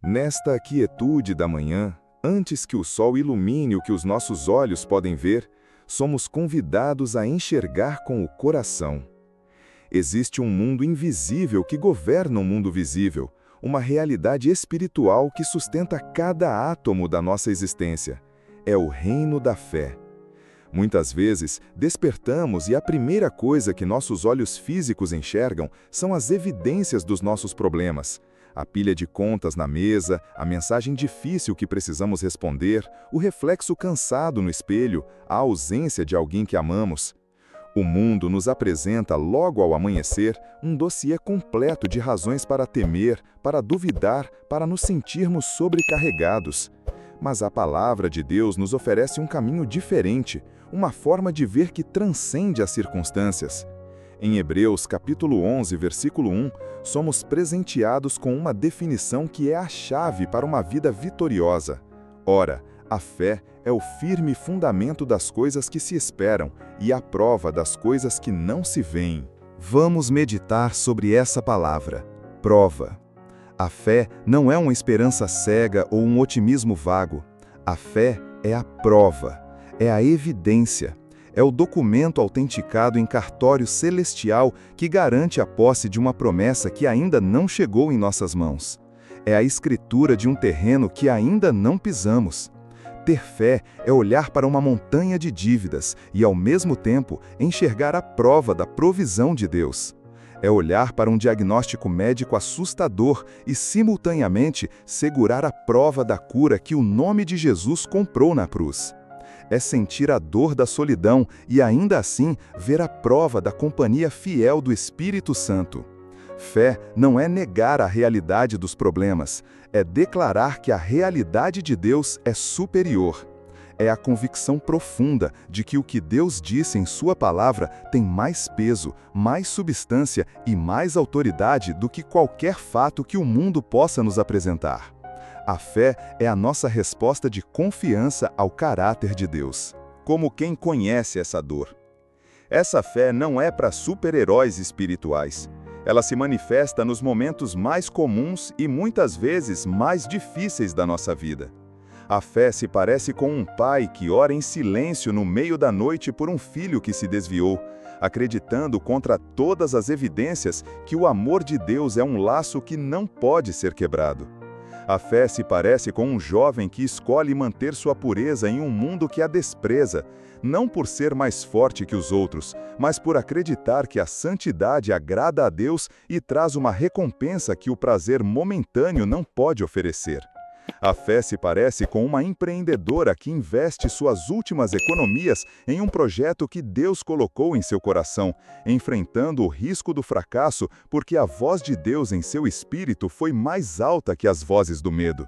Nesta quietude da manhã, antes que o sol ilumine o que os nossos olhos podem ver, somos convidados a enxergar com o coração. Existe um mundo invisível que governa o mundo visível, uma realidade espiritual que sustenta cada átomo da nossa existência. É o reino da fé. Muitas vezes, despertamos e a primeira coisa que nossos olhos físicos enxergam são as evidências dos nossos problemas. A pilha de contas na mesa, a mensagem difícil que precisamos responder, o reflexo cansado no espelho, a ausência de alguém que amamos. O mundo nos apresenta, logo ao amanhecer, um dossiê completo de razões para temer, para duvidar, para nos sentirmos sobrecarregados. Mas a palavra de Deus nos oferece um caminho diferente, uma forma de ver que transcende as circunstâncias. Em Hebreus, capítulo 11, versículo 1, somos presenteados com uma definição que é a chave para uma vida vitoriosa. Ora, a fé é o firme fundamento das coisas que se esperam e a prova das coisas que não se veem. Vamos meditar sobre essa palavra, prova. A fé não é uma esperança cega ou um otimismo vago. A fé é a prova, é a evidência. É o documento autenticado em cartório celestial que garante a posse de uma promessa que ainda não chegou em nossas mãos. É a escritura de um terreno que ainda não pisamos. Ter fé é olhar para uma montanha de dívidas e, ao mesmo tempo, enxergar a prova da provisão de Deus. É olhar para um diagnóstico médico assustador e, simultaneamente, segurar a prova da cura que o nome de Jesus comprou na cruz. É sentir a dor da solidão e, ainda assim, ver a prova da companhia fiel do Espírito Santo. Fé não é negar a realidade dos problemas, é declarar que a realidade de Deus é superior. É a convicção profunda de que o que Deus disse em sua palavra tem mais peso, mais substância e mais autoridade do que qualquer fato que o mundo possa nos apresentar. A fé é a nossa resposta de confiança ao caráter de Deus. Como quem conhece essa dor. Essa fé não é para super-heróis espirituais. Ela se manifesta nos momentos mais comuns e muitas vezes mais difíceis da nossa vida. A fé se parece com um pai que ora em silêncio no meio da noite por um filho que se desviou, acreditando contra todas as evidências que o amor de Deus é um laço que não pode ser quebrado. A fé se parece com um jovem que escolhe manter sua pureza em um mundo que a despreza, não por ser mais forte que os outros, mas por acreditar que a santidade agrada a Deus e traz uma recompensa que o prazer momentâneo não pode oferecer. A fé se parece com uma empreendedora que investe suas últimas economias em um projeto que Deus colocou em seu coração, enfrentando o risco do fracasso porque a voz de Deus em seu espírito foi mais alta que as vozes do medo.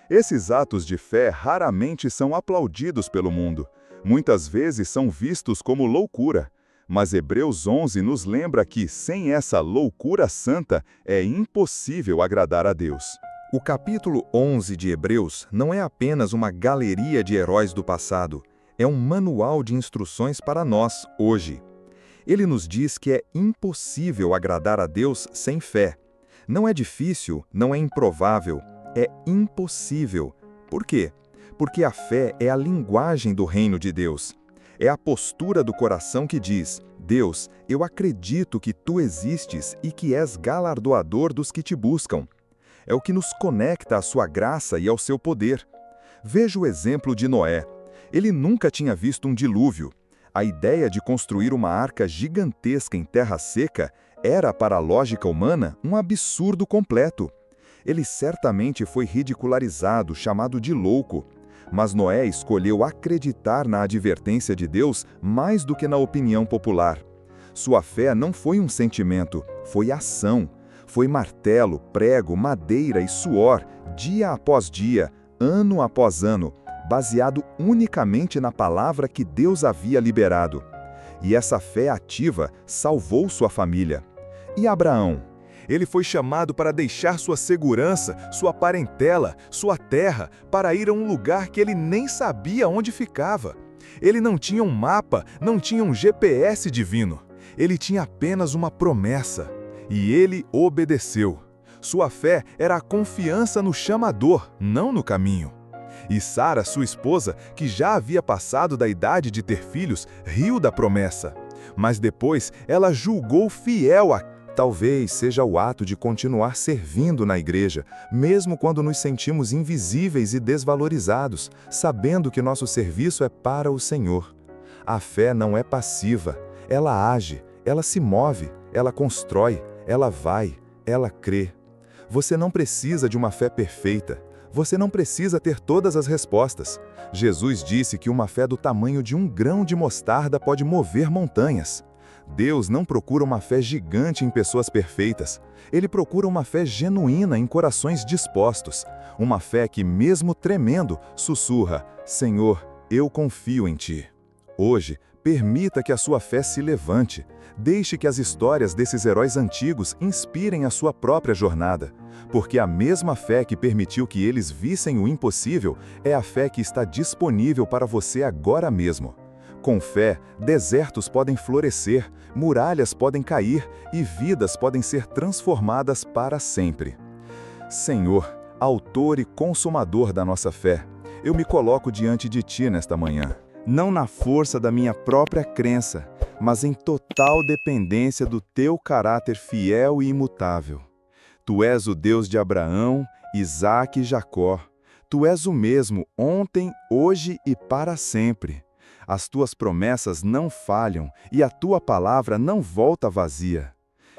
Esses atos de fé raramente são aplaudidos pelo mundo. Muitas vezes são vistos como loucura. Mas Hebreus 11 nos lembra que, sem essa loucura santa, é impossível agradar a Deus. O capítulo 11 de Hebreus não é apenas uma galeria de heróis do passado, é um manual de instruções para nós, hoje. Ele nos diz que é impossível agradar a Deus sem fé. Não é difícil, não é improvável, é impossível. Por quê? Porque a fé é a linguagem do reino de Deus. É a postura do coração que diz: Deus, eu acredito que Tu existes e que és galardoador dos que Te buscam. É o que nos conecta à sua graça e ao seu poder. Veja o exemplo de Noé. Ele nunca tinha visto um dilúvio. A ideia de construir uma arca gigantesca em terra seca era, para a lógica humana, um absurdo completo. Ele certamente foi ridicularizado, chamado de louco. Mas Noé escolheu acreditar na advertência de Deus mais do que na opinião popular. Sua fé não foi um sentimento, foi ação. Foi martelo, prego, madeira e suor, dia após dia, ano após ano, baseado unicamente na palavra que Deus havia liberado. E essa fé ativa salvou sua família. E Abraão? Ele foi chamado para deixar sua segurança, sua parentela, sua terra, para ir a um lugar que ele nem sabia onde ficava. Ele não tinha um mapa, não tinha um GPS divino. Ele tinha apenas uma promessa. E ele obedeceu. Sua fé era a confiança no chamador, não no caminho. E Sara, sua esposa, que já havia passado da idade de ter filhos, riu da promessa. Mas depois ela julgou fiel a... Talvez seja o ato de continuar servindo na igreja, mesmo quando nos sentimos invisíveis e desvalorizados, sabendo que nosso serviço é para o Senhor. A fé não é passiva, ela age, ela se move, ela constrói, ela vai, ela crê. Você não precisa de uma fé perfeita. Você não precisa ter todas as respostas. Jesus disse que uma fé do tamanho de um grão de mostarda pode mover montanhas. Deus não procura uma fé gigante em pessoas perfeitas. Ele procura uma fé genuína em corações dispostos. Uma fé que, mesmo tremendo, sussurra: Senhor, eu confio em Ti. Hoje, permita que a sua fé se levante. Deixe que as histórias desses heróis antigos inspirem a sua própria jornada. Porque a mesma fé que permitiu que eles vissem o impossível é a fé que está disponível para você agora mesmo. Com fé, desertos podem florescer, muralhas podem cair e vidas podem ser transformadas para sempre. Senhor, autor e consumador da nossa fé, eu me coloco diante de Ti nesta manhã, não na força da minha própria crença, mas em total dependência do Teu caráter fiel e imutável. Tu és o Deus de Abraão, Isaque e Jacó. Tu és o mesmo ontem, hoje e para sempre. As Tuas promessas não falham e a Tua palavra não volta vazia.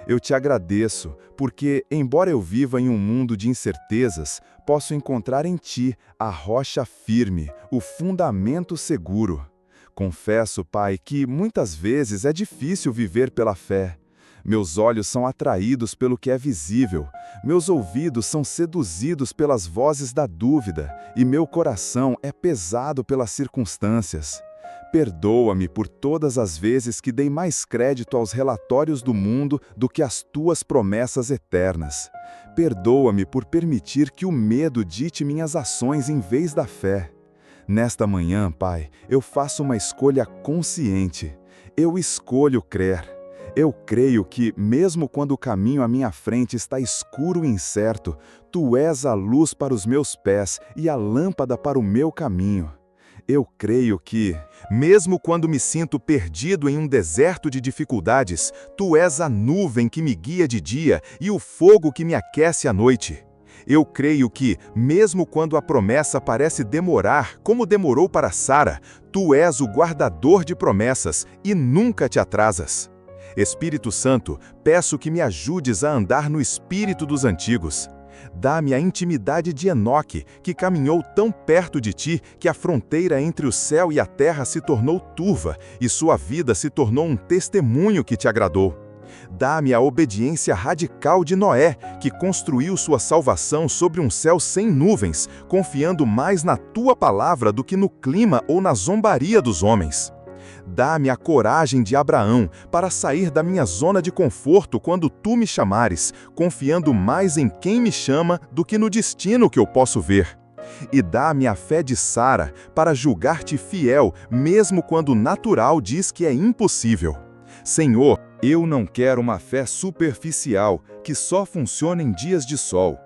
Eu Te agradeço, porque, embora eu viva em um mundo de incertezas, posso encontrar em Ti a rocha firme, o fundamento seguro. Confesso, Pai, que muitas vezes é difícil viver pela fé. Meus olhos são atraídos pelo que é visível, meus ouvidos são seduzidos pelas vozes da dúvida e meu coração é pesado pelas circunstâncias. Perdoa-me por todas as vezes que dei mais crédito aos relatórios do mundo do que às Tuas promessas eternas. Perdoa-me por permitir que o medo dite minhas ações em vez da fé. Nesta manhã, Pai, eu faço uma escolha consciente. Eu escolho crer. Eu creio que, mesmo quando o caminho à minha frente está escuro e incerto, Tu és a luz para os meus pés e a lâmpada para o meu caminho. Eu creio que, mesmo quando me sinto perdido em um deserto de dificuldades, Tu és a nuvem que me guia de dia e o fogo que me aquece à noite. Eu creio que, mesmo quando a promessa parece demorar, como demorou para Sara, Tu és o guardador de promessas e nunca te atrasas. Espírito Santo, peço que me ajudes a andar no espírito dos antigos. Dá-me a intimidade de Enoque, que caminhou tão perto de Ti que a fronteira entre o céu e a terra se tornou turva e sua vida se tornou um testemunho que Te agradou. Dá-me a obediência radical de Noé, que construiu sua salvação sobre um céu sem nuvens, confiando mais na Tua palavra do que no clima ou na zombaria dos homens. Dá-me a coragem de Abraão para sair da minha zona de conforto quando Tu me chamares, confiando mais em quem me chama do que no destino que eu posso ver. E dá-me a fé de Sara para julgar-Te fiel, mesmo quando o natural diz que é impossível. Senhor, eu não quero uma fé superficial, que só funciona em dias de sol.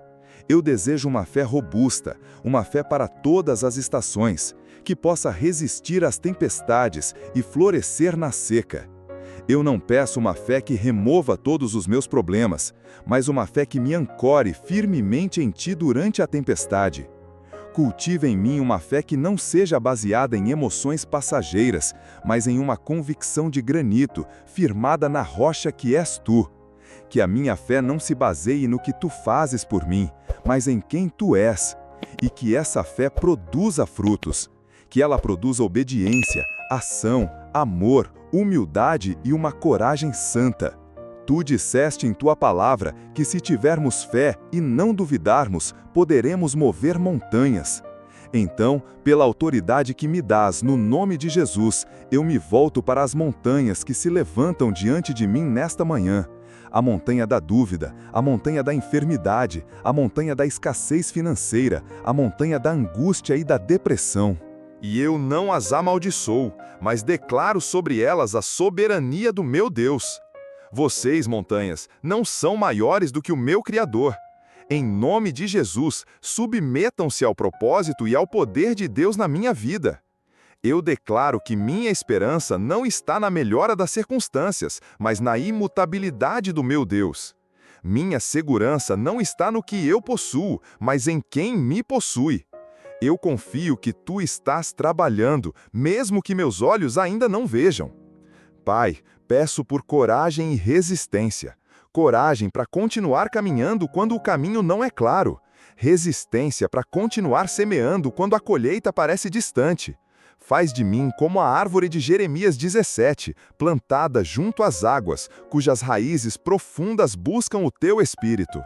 Eu desejo uma fé robusta, uma fé para todas as estações, que possa resistir às tempestades e florescer na seca. Eu não peço uma fé que remova todos os meus problemas, mas uma fé que me ancore firmemente em Ti durante a tempestade. Cultiva em mim uma fé que não seja baseada em emoções passageiras, mas em uma convicção de granito, firmada na rocha que és Tu. Que a minha fé não se baseie no que Tu fazes por mim, mas em quem Tu és. E que essa fé produza frutos. Que ela produza obediência, ação, amor, humildade e uma coragem santa. Tu disseste em Tua palavra que se tivermos fé e não duvidarmos, poderemos mover montanhas. Então, pela autoridade que me dás no nome de Jesus, eu me volto para as montanhas que se levantam diante de mim nesta manhã. A montanha da dúvida, a montanha da enfermidade, a montanha da escassez financeira, a montanha da angústia e da depressão. E eu não as amaldiçoo, mas declaro sobre elas a soberania do meu Deus. Vocês, montanhas, não são maiores do que o meu Criador. Em nome de Jesus, submetam-se ao propósito e ao poder de Deus na minha vida. Eu declaro que minha esperança não está na melhora das circunstâncias, mas na imutabilidade do meu Deus. Minha segurança não está no que eu possuo, mas em quem me possui. Eu confio que tu estás trabalhando, mesmo que meus olhos ainda não vejam. Pai, peço por coragem e resistência. Coragem para continuar caminhando quando o caminho não é claro. Resistência para continuar semeando quando a colheita parece distante. Faz de mim como a árvore de Jeremias 17, plantada junto às águas, cujas raízes profundas buscam o teu espírito.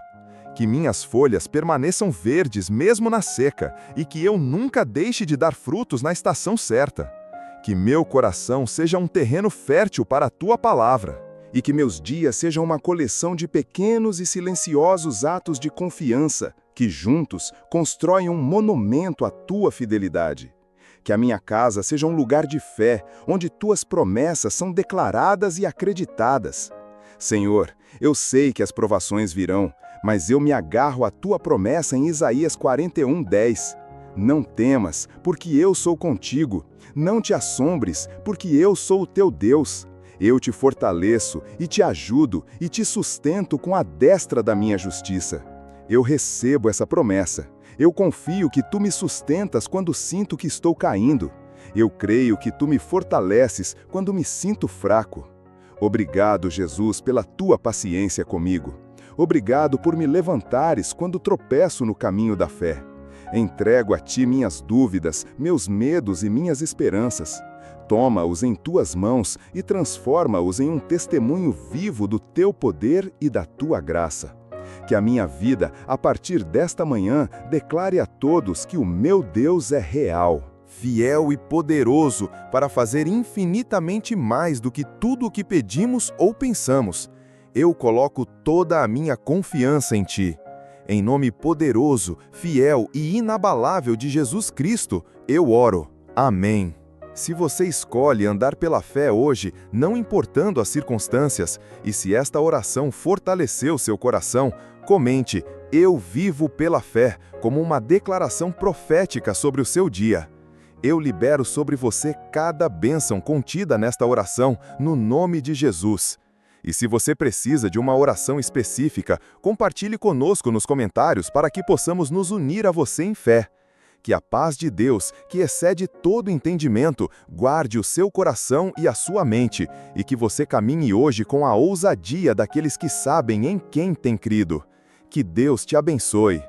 Que minhas folhas permaneçam verdes mesmo na seca, e que eu nunca deixe de dar frutos na estação certa. Que meu coração seja um terreno fértil para a tua palavra, e que meus dias sejam uma coleção de pequenos e silenciosos atos de confiança, que juntos constroem um monumento à tua fidelidade. Que a minha casa seja um lugar de fé, onde tuas promessas são declaradas e acreditadas. Senhor, eu sei que as provações virão, mas eu me agarro à tua promessa em Isaías 41:10. Não temas, porque eu sou contigo. Não te assombres, porque eu sou o teu Deus. Eu te fortaleço e te ajudo e te sustento com a destra da minha justiça. Eu recebo essa promessa. Eu confio que tu me sustentas quando sinto que estou caindo. Eu creio que tu me fortaleces quando me sinto fraco. Obrigado, Jesus, pela tua paciência comigo. Obrigado por me levantares quando tropeço no caminho da fé. Entrego a ti minhas dúvidas, meus medos e minhas esperanças. Toma-os em tuas mãos e transforma-os em um testemunho vivo do teu poder e da tua graça. Que a minha vida, a partir desta manhã, declare a todos que o meu Deus é real, fiel e poderoso para fazer infinitamente mais do que tudo o que pedimos ou pensamos. Eu coloco toda a minha confiança em Ti. Em nome poderoso, fiel e inabalável de Jesus Cristo, eu oro. Amém. Se você escolhe andar pela fé hoje, não importando as circunstâncias, e se esta oração fortaleceu seu coração, comente "Eu vivo pela fé" como uma declaração profética sobre o seu dia. Eu libero sobre você cada bênção contida nesta oração, no nome de Jesus. E se você precisa de uma oração específica, compartilhe conosco nos comentários para que possamos nos unir a você em fé. Que a paz de Deus, que excede todo entendimento, guarde o seu coração e a sua mente, e que você caminhe hoje com a ousadia daqueles que sabem em quem tem crido. Que Deus te abençoe.